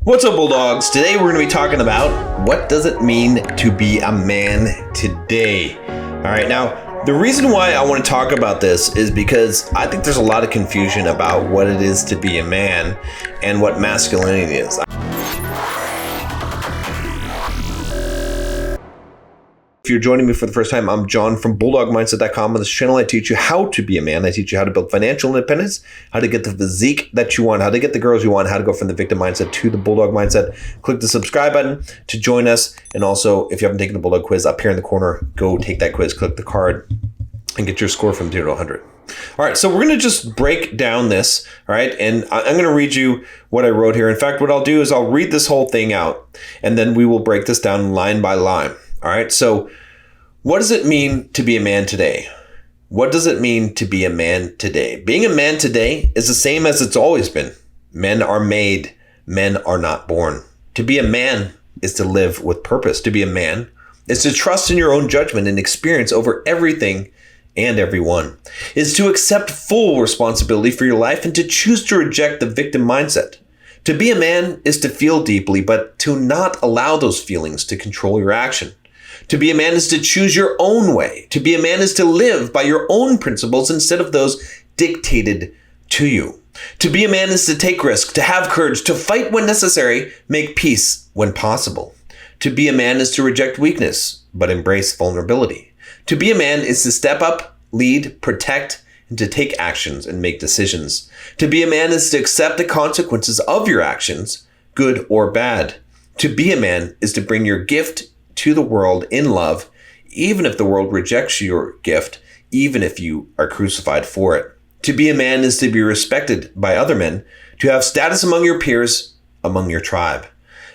What's up, Bulldogs? Today we're going to be talking about what does it mean to be a man today. All right, now the reason why I want to talk about this is because I think there's a lot of confusion about what it is to be a man and what masculinity is. If you're joining me for the first time, I'm John from BulldogMindset.com. On this channel, I teach you how to be a man. I teach you how to build financial independence, how to get the physique that you want, how to get the girls you want, how to go from the victim mindset to the Bulldog mindset. Click the subscribe button to join us. And also, if you haven't taken the Bulldog quiz up here in the corner, go take that quiz, click the card, and get your score from 0 to 100. All right, so we're going to just break down this, all right? And I'm going to read you what I wrote here. In fact, what I'll do is I'll read this whole thing out, and then we will break this down line by line. All right, so what does it mean to be a man today? What does it mean to be a man today? Being a man today is the same as it's always been. Men are made, men are not born. To be a man is to live with purpose. To be a man is to trust in your own judgment and experience over everything and everyone. Is to accept full responsibility for your life and to choose to reject the victim mindset. To be a man is to feel deeply, but to not allow those feelings to control your action. To be a man is to choose your own way. To be a man is to live by your own principles instead of those dictated to you. To be a man is to take risks, to have courage, to fight when necessary, make peace when possible. To be a man is to reject weakness, but embrace vulnerability. To be a man is to step up, lead, protect, and to take actions and make decisions. To be a man is to accept the consequences of your actions, good or bad. To be a man is to bring your gift to the world in love, even if the world rejects your gift, even if you are crucified for it. To be a man is to be respected by other men, to have status among your peers, among your tribe.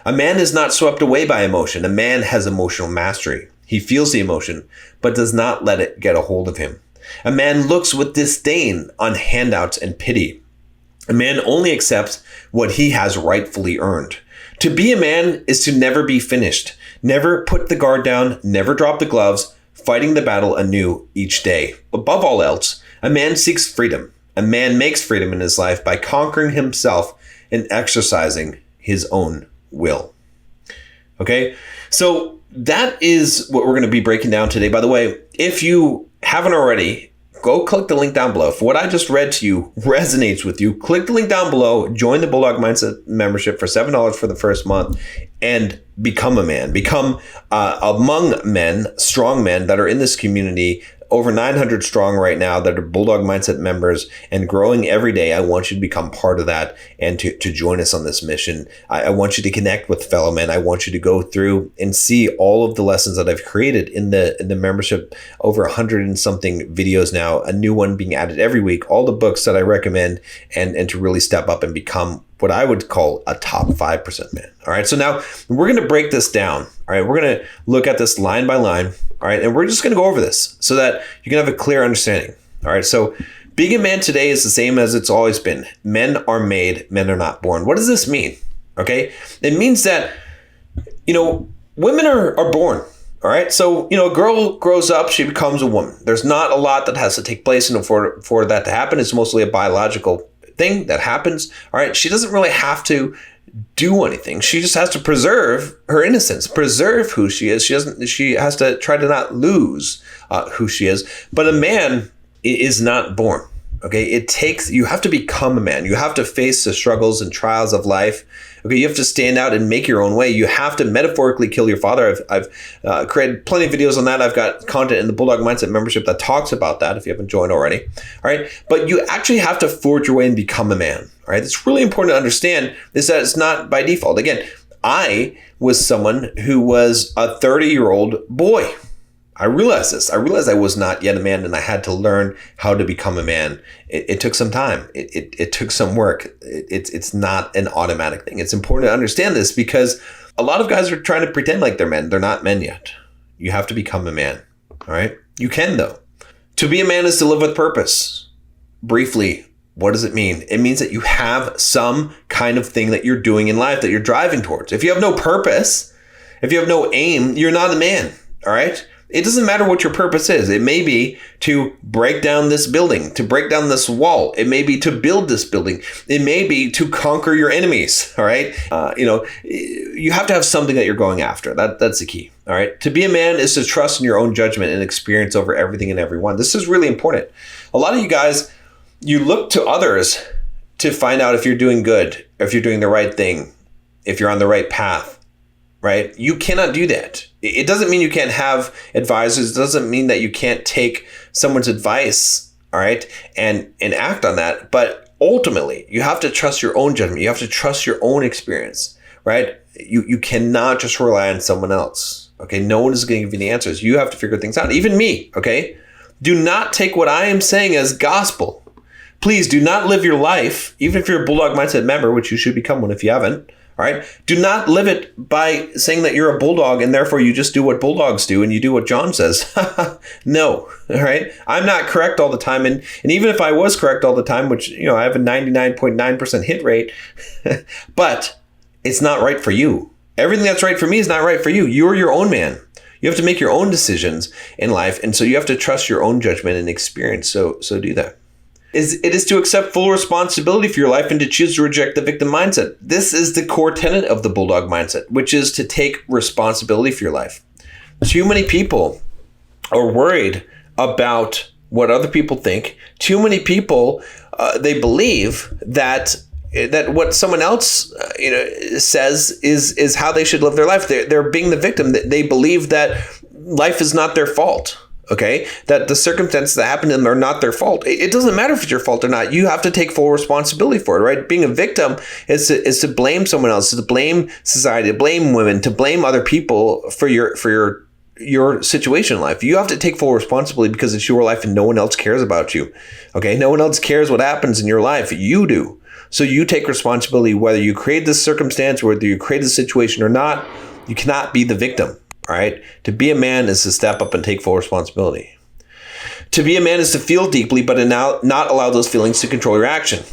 A man is not swept away by emotion. A man has emotional mastery. He feels the emotion, but does not let it get a hold of him. A man looks with disdain on handouts and pity. A man only accepts what he has rightfully earned. To be a man is to never be finished, never put the guard down, never drop the gloves, fighting the battle anew each day. Above all else, a man seeks freedom. A man makes freedom in his life by conquering himself and exercising his own will. Okay, so that is what we're going to be breaking down today. By the way, if you haven't already, go click the link down below. If what I just read to you resonates with you, click the link down below, join the Bulldog Mindset membership for $7 for the first month, and become a man. Become among men, strong men that are in this community, over 900 strong right now that are Bulldog Mindset members and growing every day. I want you to become part of that and to join us on this mission. I want you to connect with fellow men. I want you to go through and see all of the lessons that I've created in the membership, over 100 and something videos now, a new one being added every week, all the books that I recommend, and to really step up and become what I would call a top 5% man. All right, so now we're going to break this down. All right, we're going to look at this line by line. All right, and we're just going to go over this so that you can have a clear understanding. All right, so being a man today is the same as it's always been. Men are made, men are not born. What does this mean? Okay, it means that, women are born. All right, so, a girl grows up, she becomes a woman. There's not a lot that has to take place in order for that to happen. It's mostly a biological thing that happens. All right, she doesn't really have to do anything. She just has to preserve her innocence, preserve who she is. She has to try to not lose who she is. But a man is not born. Okay, you have to become a man. You have to face the struggles and trials of life. Okay, you have to stand out and make your own way. You have to metaphorically kill your father. I've created plenty of videos on that. I've got content in the Bulldog Mindset membership that talks about that if you haven't joined already. All right, but you actually have to forge your way and become a man. All right, it's really important to understand is that it's not by default. Again, I was someone who was a 30-year-old boy. I realized this. I realized I was not yet a man and I had to learn how to become a man. It took some time. It took some work. It's not an automatic thing. It's important to understand this because a lot of guys are trying to pretend like they're men. They're not men yet. You have to become a man. All right? You can, though. To be a man is to live with purpose. Briefly, what does it mean? It means that you have some kind of thing that you're doing in life that you're driving towards. If you have no purpose, if you have no aim, you're not a man. All right? It doesn't matter what your purpose is. It may be to break down this building, to break down this wall. It may be to build this building. It may be to conquer your enemies. All right. You have to have something that you're going after. That's the key. All right. To be a man is to trust in your own judgment and experience over everything and everyone. This is really important. A lot of you guys, you look to others to find out if you're doing good, if you're doing the right thing, if you're on the right path. Right? You cannot do that. It doesn't mean you can't have advisors. It doesn't mean that you can't take someone's advice, all right, and act on that. But ultimately, you have to trust your own judgment. You have to trust your own experience, right? You cannot just rely on someone else, okay? No one is going to give you the answers. You have to figure things out. Even me, okay? Do not take what I am saying as gospel. Please do not live your life, even if you're a Bulldog Mindset member, which you should become one if you haven't. All right. Do not live it by saying that you're a bulldog and therefore you just do what bulldogs do and you do what John says. No. All right. I'm not correct all the time. And even if I was correct all the time, which, I have a 99.9% hit rate, but it's not right for you. Everything that's right for me is not right for you. You're your own man. You have to make your own decisions in life. And so you have to trust your own judgment and experience. So do that. It is to accept full responsibility for your life and to choose to reject the victim mindset. This is the core tenet of the Bulldog mindset, which is to take responsibility for your life. Too many people are worried about what other people think. Too many people, they believe that what someone else says is how they should live their life. They're being the victim. They believe that life is not their fault. Okay, that the circumstances that happen to them are not their fault. It doesn't matter if it's your fault or not. You have to take full responsibility for it, right? Being a victim is to blame someone else, to blame society, to blame women, to blame other people for your situation in life. You have to take full responsibility because it's your life and no one else cares about you. Okay, no one else cares what happens in your life. You do. So you take responsibility whether you create this circumstance, whether you create this situation or not. You cannot be the victim. All right. To be a man is to step up and take full responsibility. To be a man is to feel deeply, but to not allow those feelings to control your action.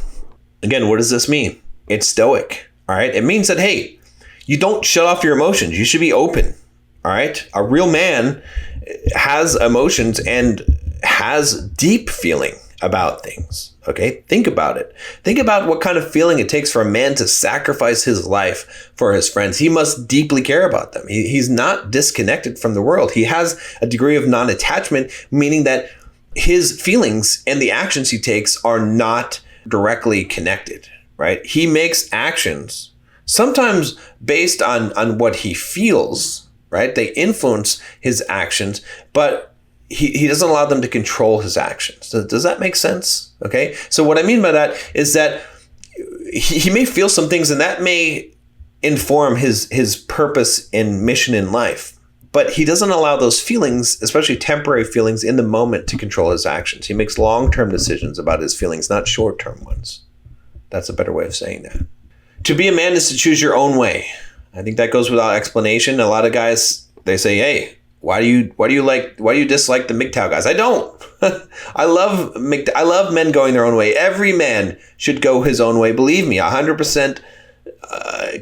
Again, what does this mean? It's stoic. All right. It means that, hey, you don't shut off your emotions. You should be open. All right. A real man has emotions and has deep feeling about things. Okay. Think about it. Think about what kind of feeling it takes for a man to sacrifice his life for his friends. He must deeply care about them. He's not disconnected from the world. He has a degree of non-attachment, meaning that his feelings and the actions he takes are not directly connected, right? He makes actions sometimes based on what he feels, right? They influence his actions, but he doesn't allow them to control his actions. Does that make sense? Okay. So what I mean by that is that he may feel some things and that may inform his purpose and mission in life, but he doesn't allow those feelings, especially temporary feelings in the moment, to control his actions. He makes long-term decisions about his feelings, not short-term ones. That's a better way of saying that. To be a man is to choose your own way. I think that goes without explanation. A lot of guys, they say, hey, why do you dislike the MGTOW guys? I don't. I love men going their own way. Every man should go his own way. Believe me, 100%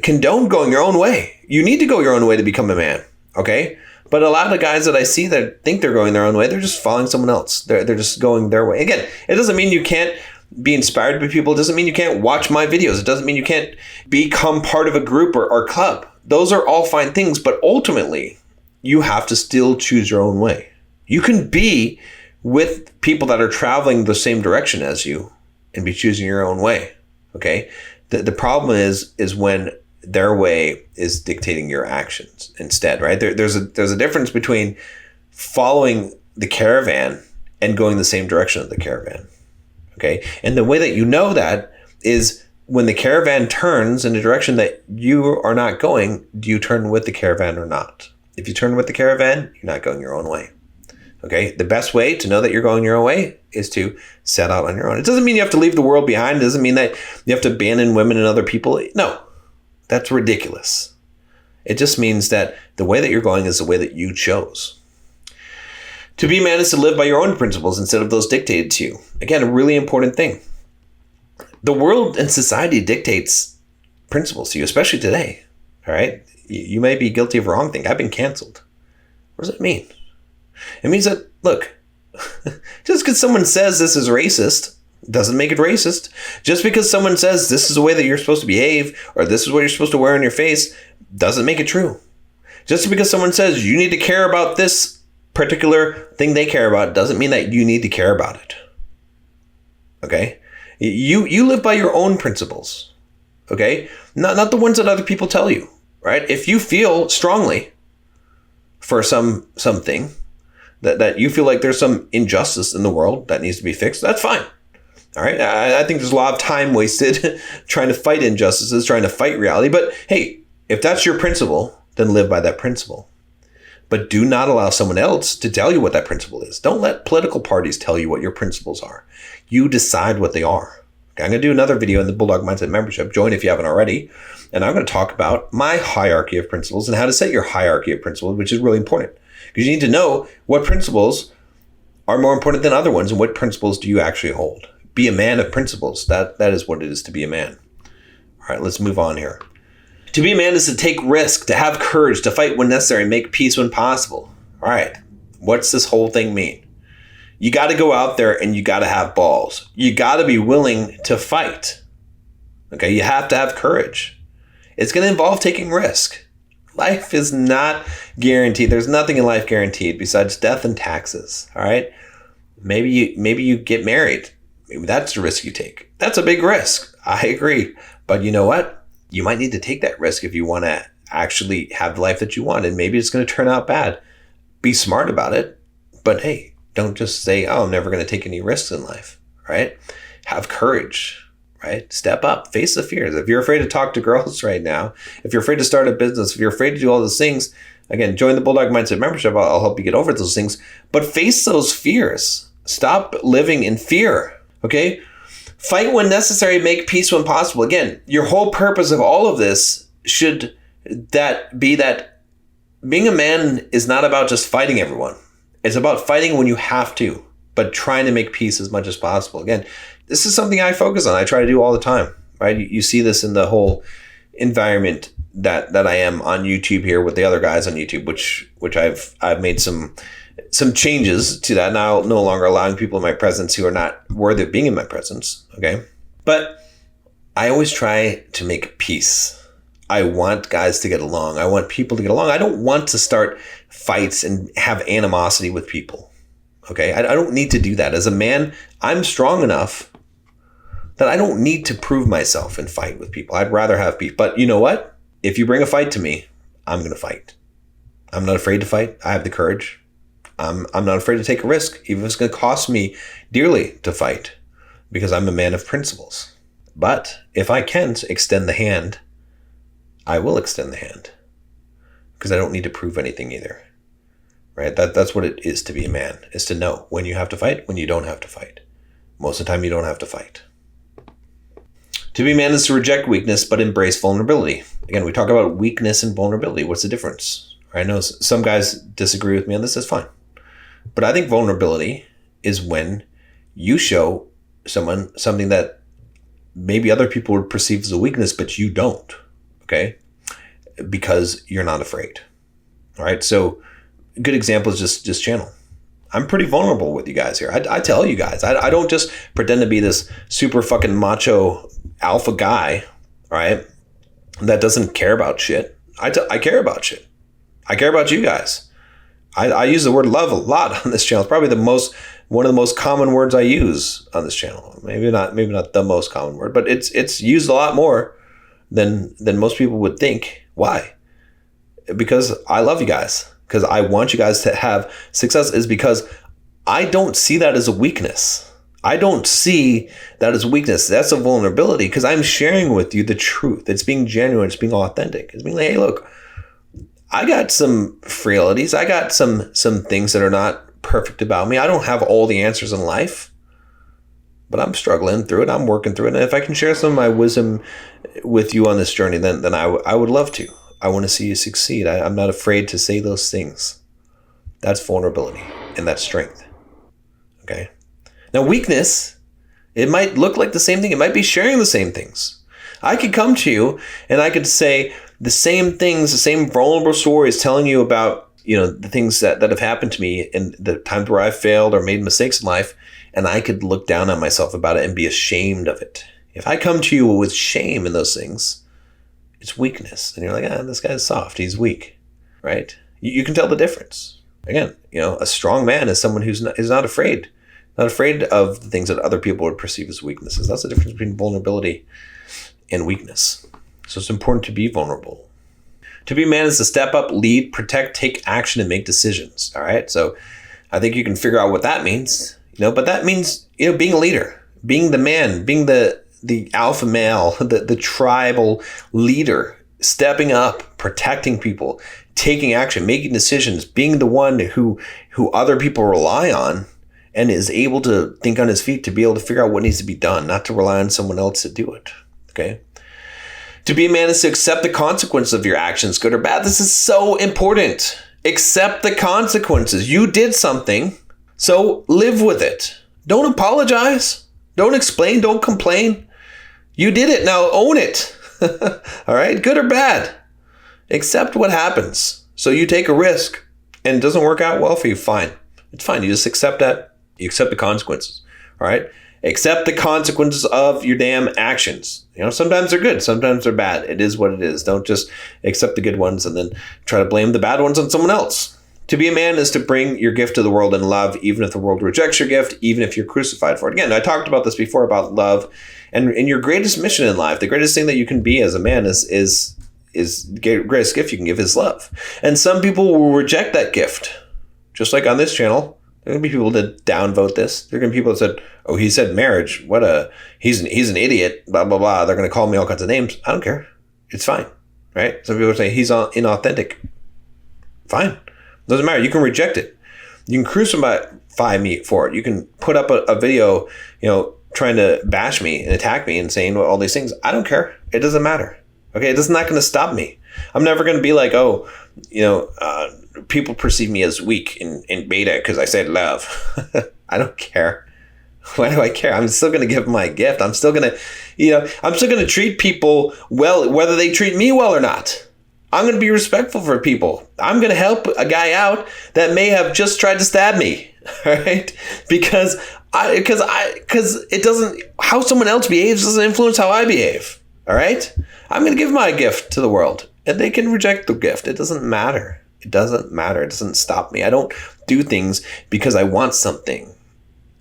condone going your own way. You need to go your own way to become a man. Okay. But a lot of guys that I see that think they're going their own way, they're just following someone else. They're just going their way. Again, it doesn't mean you can't be inspired by people. It doesn't mean you can't watch my videos. It doesn't mean you can't become part of a group or club. Those are all fine things. But ultimately, you have to still choose your own way. You can be with people that are traveling the same direction as you and be choosing your own way. Okay. The problem is when their way is dictating your actions instead, right? There's a difference between following the caravan and going the same direction as the caravan. Okay. And the way that you know that is when the caravan turns in a direction that you are not going, do you turn with the caravan or not? If you turn with the caravan, you're not going your own way. Okay. The best way to know that you're going your own way is to set out on your own. It doesn't mean you have to leave the world behind. It doesn't mean that you have to abandon women and other people. No, that's ridiculous. It just means that the way that you're going is the way that you chose. To be a man is to live by your own principles instead of those dictated to you. Again, a really important thing. The world and society dictates principles to you, especially today. All right. You may be guilty of a wrong thing. I've been canceled. What does that mean? It means that, look, just because someone says this is racist doesn't make it racist. Just because someone says this is the way that you're supposed to behave or this is what you're supposed to wear on your face doesn't make it true. Just because someone says you need to care about this particular thing they care about doesn't mean that you need to care about it. Okay? You live by your own principles. Okay? Not the ones that other people tell you, right? If you feel strongly for something that you feel like there's some injustice in the world that needs to be fixed, that's fine. All right. I think there's a lot of time wasted trying to fight injustices, trying to fight reality. But hey, if that's your principle, then live by that principle. But do not allow someone else to tell you what that principle is. Don't let political parties tell you what your principles are. You decide what they are. Okay, I'm going to do another video in the Bulldog Mindset membership. Join if you haven't already. And I'm going to talk about my hierarchy of principles and how to set your hierarchy of principles, which is really important. Because you need to know what principles are more important than other ones and what principles do you actually hold. Be a man of principles. That is what it is to be a man. All right, let's move on here. To be a man is to take risk, to have courage, to fight when necessary, make peace when possible. All right, what's this whole thing mean? You got to go out there and you got to have balls. You got to be willing to fight. Okay, you have to have courage. It's going to involve taking risk. Life is not guaranteed. There's nothing in life guaranteed besides death and taxes. All right, maybe you get married. Maybe that's the risk you take. That's a big risk. I agree. But you know what? You might need to take that risk if you want to actually have the life that you want. And maybe it's going to turn out bad. Be smart about it. But hey, don't just say, oh, I'm never going to take any risks in life, right? Have courage, right? Step up, face the fears. If you're afraid to talk to girls right now, if you're afraid to start a business, if you're afraid to do all those things, again, join the Bulldog Mindset membership. I'll help you get over those things. But face those fears. Stop living in fear. Okay? Fight when necessary, make peace when possible. Again, your whole purpose of all of this should be that being a man is not about just fighting everyone. It's about fighting when you have to, but trying to make peace as much as possible. Again, this is something I focus on. I try to do all the time, right? You see this in the whole environment that I am on YouTube here with the other guys on YouTube, which I've made some changes to that. Now, no longer allowing people in my presence who are not worthy of being in my presence. Okay. But I always try to make peace. I want guys to get along. I want people to get along. I don't want to start fights and have animosity with people. Okay. I don't need to do that. As a man, I'm strong enough that I don't need to prove myself and fight with people. I'd rather have peace. But you know what? If you bring a fight to me, I'm going to fight. I'm not afraid to fight. I have the courage. I'm not afraid to take a risk, even if it's going to cost me dearly to fight, because I'm a man of principles. But if I can extend the hand, I will extend the hand, because I don't need to prove anything either. Right? That's what it is to be a man, is to know when you have to fight, when you don't have to fight. Most of the time, you don't have to fight. To be a man is to reject weakness, but embrace vulnerability. Again, we talk about weakness and vulnerability. What's the difference? I know some guys disagree with me on this. That's fine. But I think vulnerability is when you show someone something that maybe other people would perceive as a weakness, but you don't, okay? Because you're not afraid, all right? So a good example is just this channel. I'm pretty vulnerable with you guys here. I tell you guys, I don't just pretend to be this super fucking macho alpha guy, all right, that doesn't care about shit. I care about shit. I care about you guys. I use the word love a lot on this channel. It's probably one of the most common words I use on this channel. Maybe not the most common word, but it's used a lot more than most people would think. Why? Because I love you guys. Because I want you guys to have success, is because I don't see that as a weakness. I don't see that as weakness. That's a vulnerability, because I'm sharing with you the truth. It's being genuine. It's being authentic. It's being like, hey, look, I got some frailties. I got some things that are not perfect about me. I don't have all the answers in life, but I'm struggling through it. I'm working through it. And if I can share some of my wisdom with you on this journey, then I would love to. I want to see you succeed. I'm not afraid to say those things. That's vulnerability, and that's strength. Okay. Now, weakness, it might look like the same thing. It might be sharing the same things. I could come to you and I could say the same things, the same vulnerable stories, telling you about, the things that have happened to me and the times where I failed or made mistakes in life, and I could look down on myself about it and be ashamed of it. If I come to you with shame in those things, it's weakness. And you're like, this guy's soft. He's weak, right? You can tell the difference. Again, a strong man is someone who's not afraid. Not afraid of the things that other people would perceive as weaknesses. That's the difference between vulnerability and weakness. So it's important to be vulnerable. To be a man is to step up, lead, protect, take action, and make decisions. All right. So I think you can figure out what that means. But that means being a leader, being the man, being the alpha male, the tribal leader, stepping up, protecting people, taking action, making decisions, being the one who other people rely on and is able to think on his feet to be able to figure out what needs to be done, not to rely on someone else to do it. Okay. To be a man is to accept the consequences of your actions, good or bad. This is so important. Accept the consequences. You did something, so live with it. Don't apologize. Don't explain. Don't complain. You did it. Now own it. All right. Good or bad. Accept what happens. So you take a risk and it doesn't work out well for you. Fine. It's fine. You just accept that. You accept the consequences. All right. Accept the consequences of your damn actions. Sometimes they're good. Sometimes they're bad. It is what it is. Don't just accept the good ones and then try to blame the bad ones on someone else. To be a man is to bring your gift to the world in love, even if the world rejects your gift, even if you're crucified for it. Again, I talked about this before about love and in your greatest mission in life, the greatest thing that you can be as a man is the greatest gift you can give is love. And some people will reject that gift. Just like on this channel, there are going to be people that downvote this. There are going to be people that said, oh, he said marriage. He's an idiot, blah, blah, blah. They're going to call me all kinds of names. I don't care. It's fine, right? Some people say he's inauthentic. Fine. Doesn't matter. You can reject it. You can crucify me for it. You can put up a video, trying to bash me and attack me and saying all these things. I don't care. It doesn't matter. Okay. It's not going to stop me. I'm never going to be like, people perceive me as weak in beta because I said love. I don't care. Why do I care? I'm still going to give my gift. I'm still going to treat people well, whether they treat me well or not. I'm going to be respectful for people. I'm going to help a guy out that may have just tried to stab me. All right. Because it doesn't, how someone else behaves doesn't influence how I behave. All right. I'm going to give my gift to the world and they can reject the gift. It doesn't matter. It doesn't matter. It doesn't stop me. I don't do things because I want something.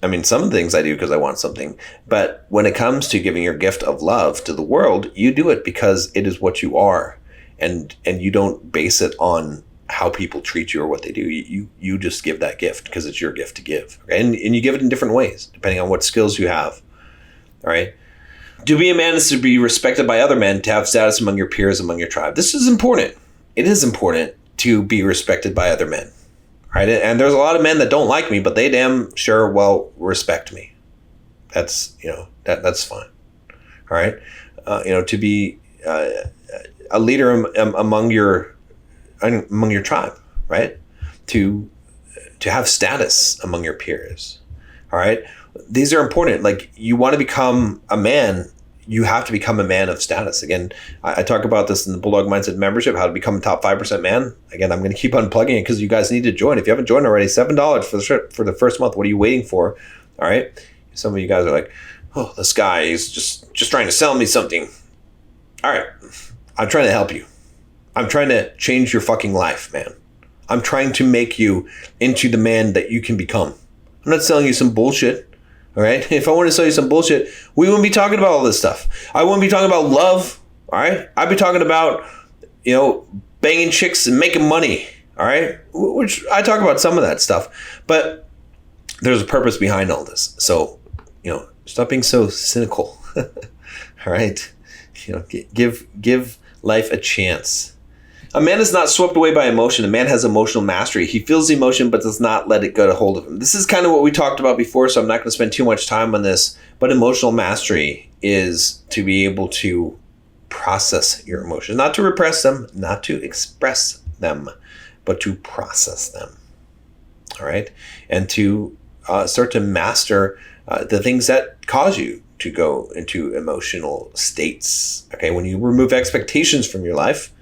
I mean, some of the things I do because I want something. But when it comes to giving your gift of love to the world, you do it because it is what you are. And you don't base it on how people treat you or what they do. You just give that gift because it's your gift to give. And you give it in different ways, depending on what skills you have. All right. To be a man is to be respected by other men, to have status among your peers, among your tribe. This is important. It is important to be respected by other men. Right. And there's a lot of men that don't like me, but they damn sure respect me. That's, that's fine. All right. To be a leader among your tribe, right? To have status among your peers. All right. These are important. Like, you want to become a man, you have to become a man of status. Again, I talk about this in the Bulldog Mindset membership, how to become a top 5% man. Again, I'm going to keep on plugging it because you guys need to join. If you haven't joined already, $7 for the first month. What are you waiting for? All right. Some of you guys are like, oh, this guy is just trying to sell me something. All right. I'm trying to help you. I'm trying to change your fucking life, man. I'm trying to make you into the man that you can become. I'm not selling you some bullshit. All right. If I want to sell you some bullshit, we wouldn't be talking about all this stuff. I wouldn't be talking about love. All right. I'd be talking about, banging chicks and making money. All right. Which I talk about some of that stuff, but there's a purpose behind all this. So, stop being so cynical. All right. Give life a chance. A man is not swept away by emotion. A man has emotional mastery. He feels the emotion, but does not let it get a hold of him. This is kind of what we talked about before, so I'm not going to spend too much time on this. But emotional mastery is to be able to process your emotions, not to repress them, not to express them, but to process them. All right. And to start to master the things that cause you to go into emotional states. Okay. When you remove expectations from your life,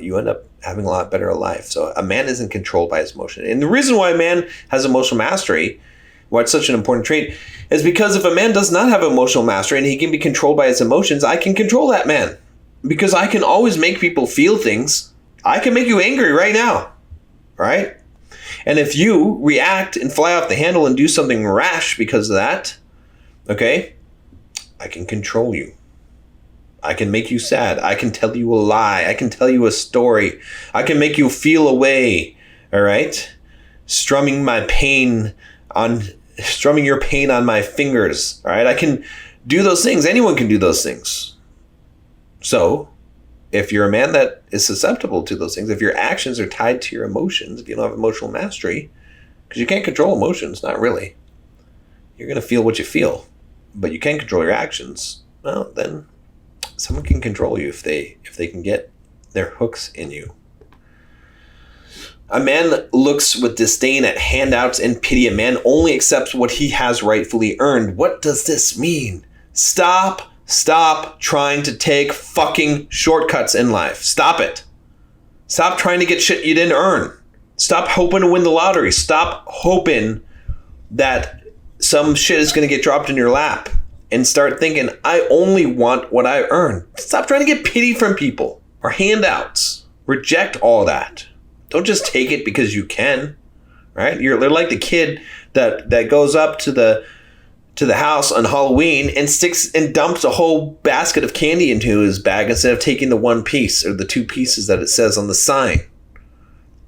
you end up having a lot better life. So a man isn't controlled by his emotion. And the reason why a man has emotional mastery, why it's such an important trait, is because if a man does not have emotional mastery and he can be controlled by his emotions, I can control that man. Because I can always make people feel things. I can make you angry right now, right? And if you react and fly off the handle and do something rash because of that, okay, I can control you. I can make you sad. I can tell you a lie. I can tell you a story. I can make you feel a way, all right? Strumming your pain on my fingers, all right? I can do those things. Anyone can do those things. So if you're a man that is susceptible to those things, if your actions are tied to your emotions, if you don't have emotional mastery, because you can't control emotions, not really. You're going to feel what you feel, but you can't control your actions. Well, then someone can control you if they can get their hooks in you. A man looks with disdain at handouts and pity. A man only accepts what he has rightfully earned. What does this mean? Stop trying to take fucking shortcuts in life. Stop it. Stop trying to get shit you didn't earn. Stop hoping to win the lottery. Stop hoping that some shit is going to get dropped in your lap. And start thinking, I only want what I earn. Stop trying to get pity from people or handouts. Reject all that. Don't just take it because you can, right? They're like the kid that goes up to the house on Halloween and sticks and dumps a whole basket of candy into his bag instead of taking the one piece or the two pieces that it says on the sign.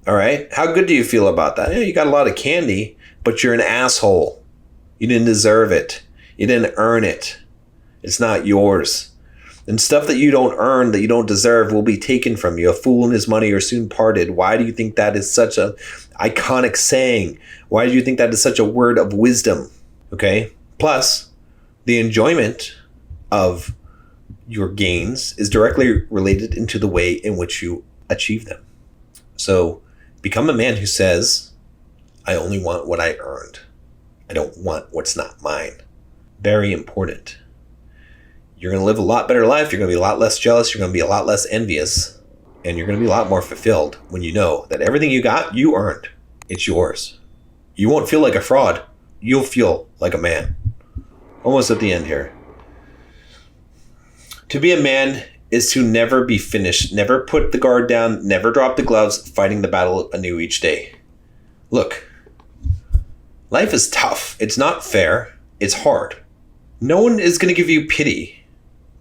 All right? How good do you feel about that? Yeah, you got a lot of candy, but you're an asshole. You didn't deserve it. You didn't earn it. It's not yours. And stuff that you don't earn, that you don't deserve, will be taken from you. A fool and his money are soon parted. Why do you think that is such an iconic saying? Why do you think that is such a word of wisdom? Okay? Plus, the enjoyment of your gains is directly related into the way in which you achieve them. So, become a man who says, I only want what I earned. I don't want what's not mine. Very important. You're going to live a lot better life. You're going to be a lot less jealous. You're going to be a lot less envious. And you're going to be a lot more fulfilled when you know that everything you got, you earned. It's yours. You won't feel like a fraud. You'll feel like a man. Almost at the end here. To be a man is to never be finished. Never put the guard down. Never drop the gloves. Fighting the battle anew each day. Look. Life is tough. It's not fair. It's hard. No one is going to give you pity.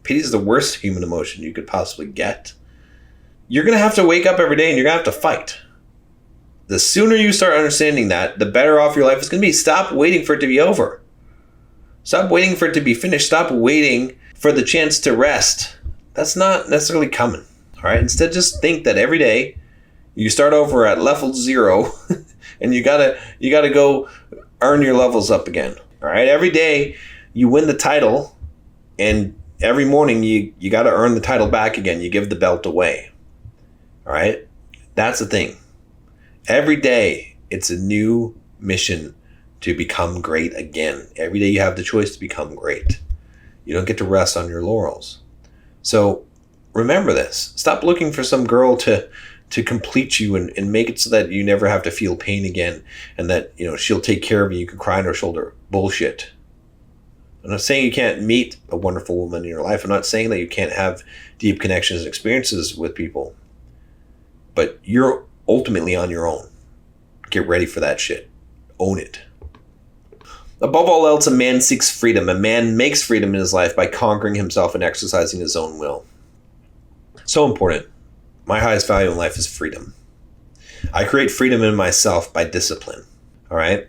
Pity is the worst human emotion you could possibly get. You're going to have to wake up every day and you're going to have to fight. The sooner you start understanding that, the better off your life is going to be. Stop waiting for it to be over. Stop waiting for it to be finished. Stop waiting for the chance to rest. That's not necessarily coming. All right. Instead, just think that every day you start over at level 0 and you gotta go earn your levels up again. All right. Every day you win the title, and every morning you got to earn the title back again. You give the belt away. All right. That's the thing. Every day it's a new mission to become great again. Every day you have the choice to become great. You don't get to rest on your laurels. So remember this. Stop looking for some girl to complete you and make it so that you never have to feel pain again, and that, she'll take care of you. You can cry on her shoulder. Bullshit. I'm not saying you can't meet a wonderful woman in your life. I'm not saying that you can't have deep connections and experiences with people. But you're ultimately on your own. Get ready for that shit. Own it. Above all else, a man seeks freedom. A man makes freedom in his life by conquering himself and exercising his own will. So important. My highest value in life is freedom. I create freedom in myself by discipline. All right?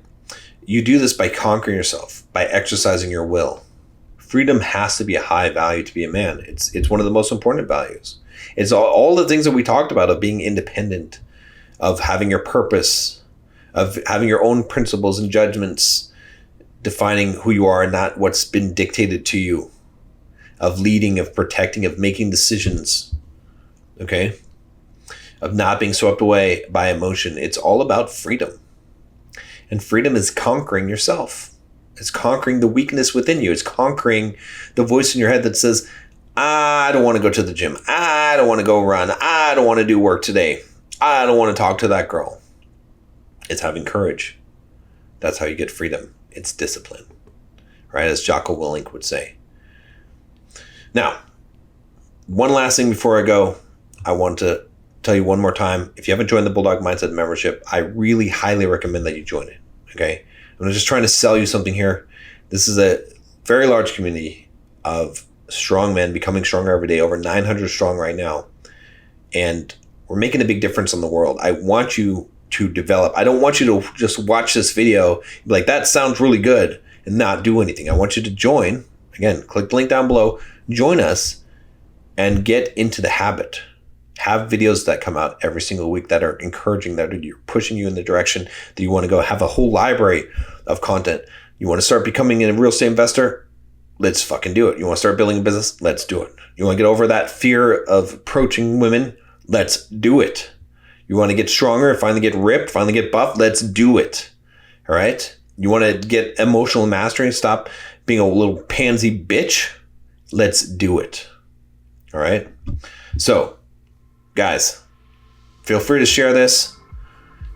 You do this by conquering yourself, by exercising your will. Freedom has to be a high value to be a man. It's one of the most important values. It's all the things that we talked about, of being independent, of having your purpose, of having your own principles and judgments, defining who you are and not what's been dictated to you, of leading, of protecting, of making decisions, okay? Of not being swept away by emotion. It's all about freedom. And freedom is conquering yourself. It's conquering the weakness within you. It's conquering the voice in your head that says, I don't want to go to the gym. I don't want to go run. I don't want to do work today. I don't want to talk to that girl. It's having courage. That's how you get freedom. It's discipline, right? As Jocko Willink would say. Now, one last thing before I go, I want to tell you one more time. If you haven't joined the Bulldog Mindset membership, I really highly recommend that you join it, okay? I'm just trying to sell you something here. This is a very large community of strong men becoming stronger every day, over 900 strong right now. And we're making a big difference in the world. I want you to develop. I don't want you to just watch this video, be like, that sounds really good, and not do anything. I want you to join. Again, click the link down below, join us, and get into the habit. Have videos that come out every single week that are encouraging, that are pushing you in the direction that you want to go. Have a whole library of content. You want to start becoming a real estate investor? Let's fucking do it. You want to start building a business? Let's do it. You want to get over that fear of approaching women? Let's do it. You want to get stronger, finally get ripped, finally get buffed? Let's do it. All right? You want to get emotional mastery and stop being a little pansy bitch? Let's do it. All right? So, guys, feel free to share this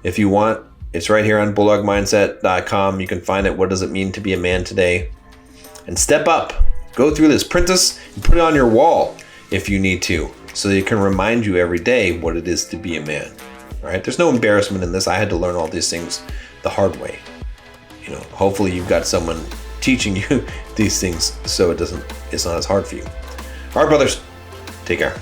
if you want. It's right here on bulldogmindset.com. You can find it. What does it mean to be a man today? And step up. Go through this. Print this and put it on your wall if you need to, so that it can remind you every day what it is to be a man. All right? There's no embarrassment in this. I had to learn all these things the hard way. You know, hopefully you've got someone teaching you these things so it's not as hard for you. All right, brothers. Take care.